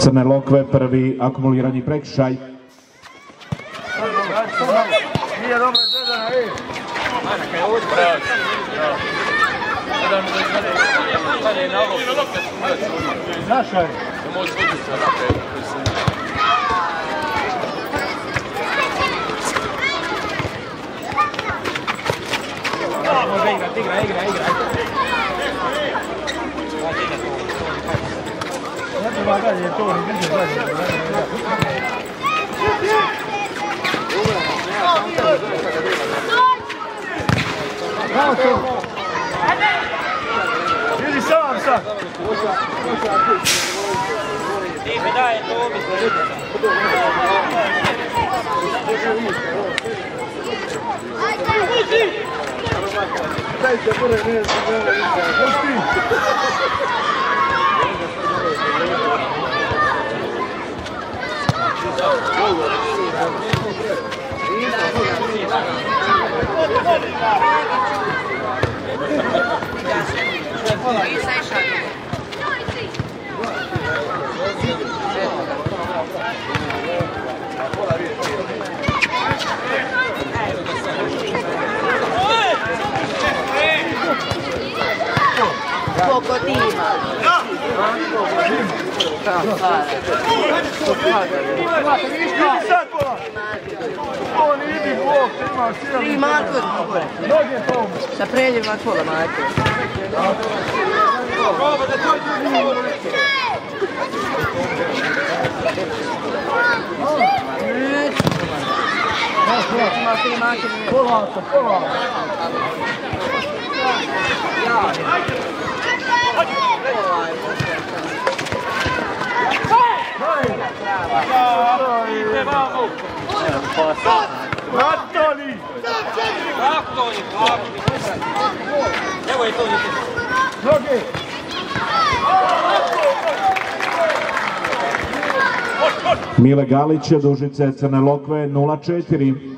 Crne Lokve, prvi akumulirani prekršaj. Nije dobro Žedana, ej! Naša je! Može igrat, igra. Ne treba dalje to, ne biće dalje. Bravo to! Idi sam sad! Ti mi daje to, mi se vidi. Dajte prve, ne znam, pusti! Koliko ti ima? On idi Bog, ima sila. Tri Marko gore. Noge tomu. Sa preljima kola Marko. Polako. Ratoni! Evo je to vidite. Noge! Mile Galić, Dužice, Crne Lokve 0-4.